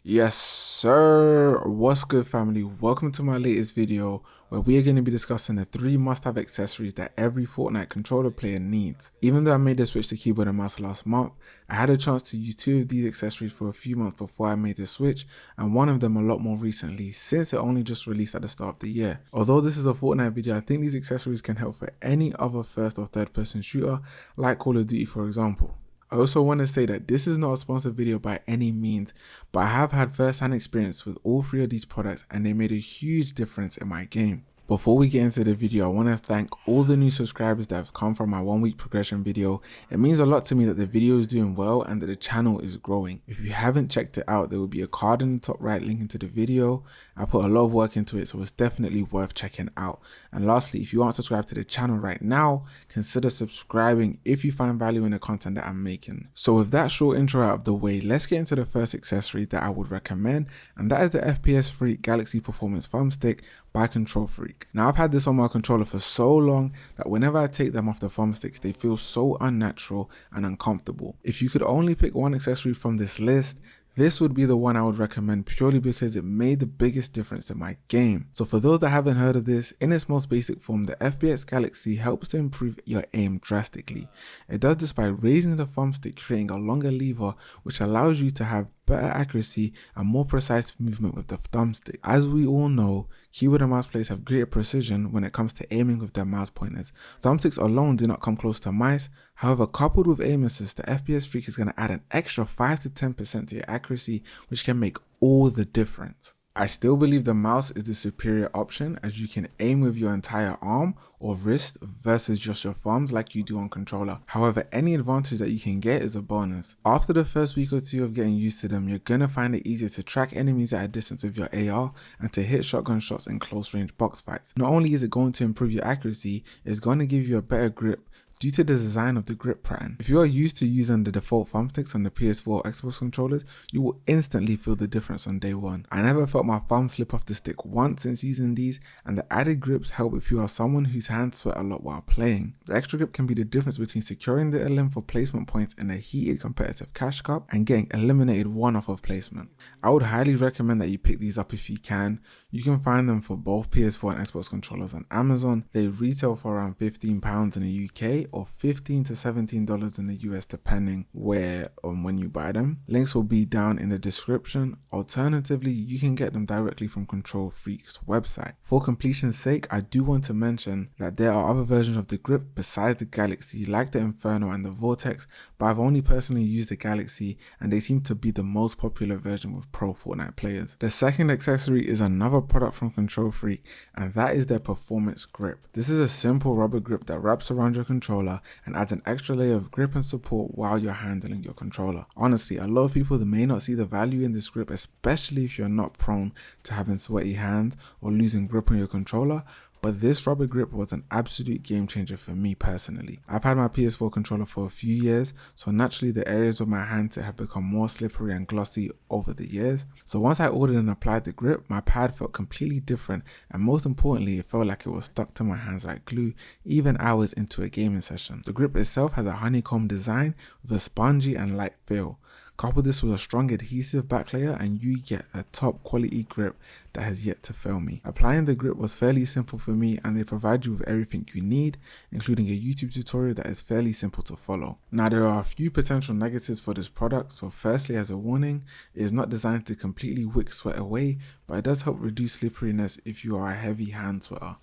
Yes sir, what's good family? Welcome to my latest video where we are going to be discussing the 3 must-have accessories that every Fortnite controller player needs. Even though I made the switch to keyboard and mouse last month, I had a chance to use 2 of these accessories for a few months before I made the switch, and one of them a lot more recently since it only just released at the start of the year. Although this is a Fortnite video, I think these accessories can help for any other first or third person shooter like Call of Duty for example. I also want to say that this is not a sponsored video by any means, but I have had first-hand experience with all 3 of these products and they made a huge difference in my game. Before we get into the video, I want to thank all the new subscribers that have come from my 1-week progression video. It means a lot to me that the video is doing well and that the channel is growing. If you haven't checked it out, there will be a card in the top right link into the video. I put a lot of work into it, so it's definitely worth checking out. And lastly, if you aren't subscribed to the channel right now, consider subscribing if you find value in the content that I'm making. So with that short intro out of the way, let's get into the first accessory that I would recommend, and that is the FPS Galaxy Performance Thumbstick by Control Freak. Now I've had this on my controller for so long that whenever I take them off the thumbsticks, they feel so unnatural and uncomfortable. If you could only pick one accessory from this list, this would be the one I would recommend purely because it made the biggest difference in my game. So for those that haven't heard of this, in its most basic form, the FPS Galaxy helps to improve your aim drastically. It does this by raising the thumbstick, creating a longer lever which allows you to have better accuracy and more precise movement with the thumbstick. As we all know, keyboard and mouse players have greater precision when it comes to aiming with their mouse pointers. Thumbsticks alone do not come close to mice. However, coupled with aim assist, the FPS Freak is going to add an extra 5 to 10% to your accuracy, which can make all the difference. I still believe the mouse is the superior option, as you can aim with your entire arm or wrist versus just your thumbs like you do on controller. However, any advantage that you can get is a bonus. After the first week or 2 of getting used to them, you're gonna find it easier to track enemies at a distance with your AR and to hit shotgun shots in close range box fights. Not only is it going to improve your accuracy, it's going to give you a better grip due to the design of the grip pattern. If you are used to using the default thumbsticks on the PS4 or Xbox controllers, you will instantly feel the difference on day one. I never felt my thumb slip off the stick once since using these, and the added grips help if you are someone whose hands sweat a lot while playing. The extra grip can be the difference between securing the limb for placement points in a heated competitive cash cup and getting eliminated one off of placement. I would highly recommend that you pick these up if you can. You can find them for both PS4 and Xbox controllers on Amazon. They retail for around £15 in the UK or $15 to $17 in the US depending where and when you buy them. Links will be down in the description. Alternatively, you can get them directly from Control Freak's website. For completion's sake, I do want to mention that there are other versions of the grip besides the Galaxy, like the Inferno and the Vortex, but I've only personally used the Galaxy and they seem to be the most popular version with pro Fortnite players. The second accessory is another product from Control Freak, and that is their Performance Grip. This is a simple rubber grip that wraps around your controller and adds an extra layer of grip and support while you're handling your controller. Honestly, a lot of people may not see the value in this grip, especially if you're not prone to having sweaty hands or losing grip on your controller, but this rubber grip was an absolute game changer for me personally. I've had my PS4 controller for a few years, so naturally the areas of my hands have become more slippery and glossy over the years. So once I ordered and applied the grip, my pad felt completely different, and most importantly, it felt like it was stuck to my hands like glue, even hours into a gaming session. The grip itself has a honeycomb design with a spongy and light feel. Couple this with a strong adhesive back layer and you get a top quality grip that has yet to fail me. Applying the grip was fairly simple for me, and they provide you with everything you need, including a YouTube tutorial that is fairly simple to follow. Now there are a few potential negatives for this product. So firstly, as a warning, it is not designed to completely wick sweat away, but it does help reduce slipperiness if you are a heavy hand sweater.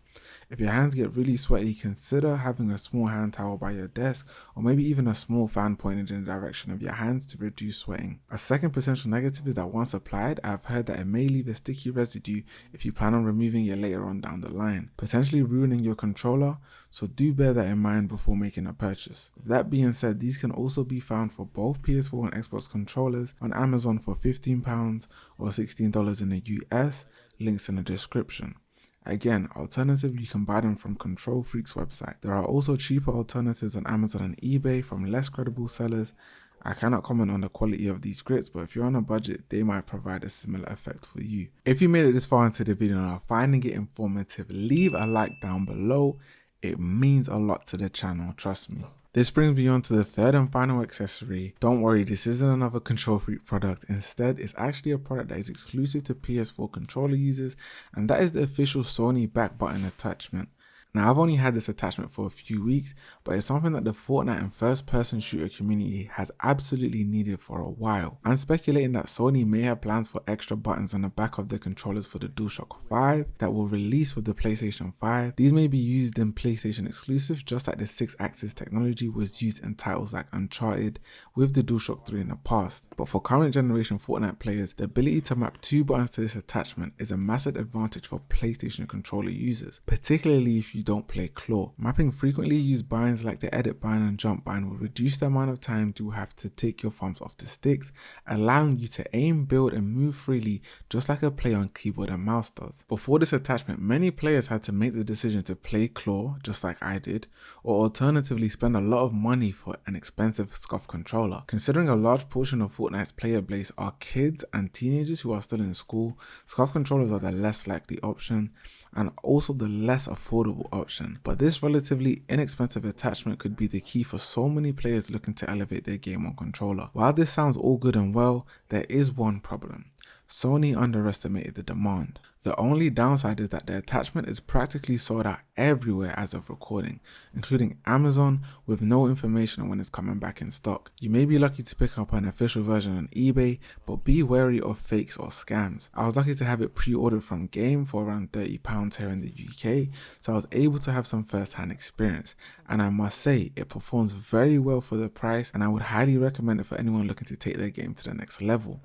If your hands get really sweaty, consider having a small hand towel by your desk, or maybe even a small fan pointed in the direction of your hands to reduce sweating. A second potential negative is that once applied, I've heard that it may leave a sticky residue if you plan on removing it later on down the line, potentially ruining your controller, so do bear that in mind before making a purchase. With that being said, these can also be found for both PS4 and Xbox controllers on Amazon for £15 or $16 in the US, links in the description. Again, alternatively, you can buy them from Control Freak's website. There are also cheaper alternatives on Amazon and eBay from less credible sellers. I cannot comment on the quality of these grips, but if you're on a budget, they might provide a similar effect for you. If you made it this far into the video and are finding it informative, leave a like down below. It means a lot to the channel, trust me. This brings me on to the third and final accessory. Don't worry, this isn't another Control Freak product. Instead, it's actually a product that is exclusive to PS4 controller users, and that is the official Sony back button attachment. Now, I've only had this attachment for a few weeks, but it's something that the Fortnite and first person shooter community has absolutely needed for a while. I'm speculating that Sony may have plans for extra buttons on the back of their controllers for the DualShock 5 that will release with the PlayStation 5. These may be used in PlayStation exclusives, just like the 6-axis technology was used in titles like Uncharted with the DualShock 3 in the past. But for current generation Fortnite players, the ability to map 2 buttons to this attachment is a massive advantage for PlayStation controller users, particularly if you don't play claw. Mapping frequently used binds like the edit bind and jump bind will reduce the amount of time you have to take your thumbs off the sticks, allowing you to aim, build and move freely just like a play on keyboard and mouse does. Before this attachment, many players had to make the decision to play claw just like I did, or alternatively spend a lot of money for an expensive SCUF controller. Considering a large portion of Fortnite's player base are kids and teenagers who are still in school, SCUF controllers are the less likely option and also the less affordable option. But this relatively inexpensive attachment could be the key for so many players looking to elevate their game on controller. While this sounds all good and well, there is one problem. Sony underestimated the demand. The only downside is that the attachment is practically sold out everywhere as of recording, including Amazon, with no information on when it's coming back in stock. You may be lucky to pick up an official version on eBay, but be wary of fakes or scams. I was lucky to have it pre-ordered from Game for around £30 here in the UK, so I was able to have some first-hand experience, and I must say it performs very well for the price, and I would highly recommend it for anyone looking to take their game to the next level.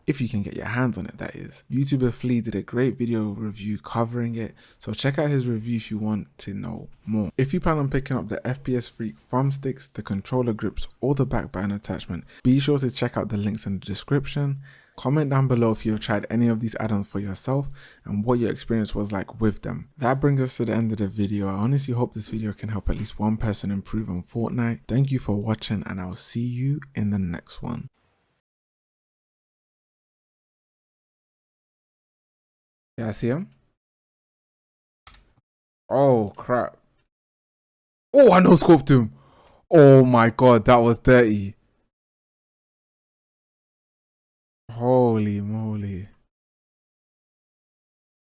If you can get your hands on it, that is. YouTuber Flea did a great video review covering it, so check out his review if you want to know more. If you plan on picking up the FPS Freak thumbsticks, the controller grips or the back button attachment, be sure to check out the links in the description. Comment down below if you have tried any of these add-ons for yourself and what your experience was like with them. That brings us to the end of the video. I honestly hope this video can help at least one person improve on Fortnite. Thank you for watching and I'll see you in the next one. Yeah, I see him. Oh, crap. Oh, I no scoped him. Oh my god, that was dirty. Holy moly.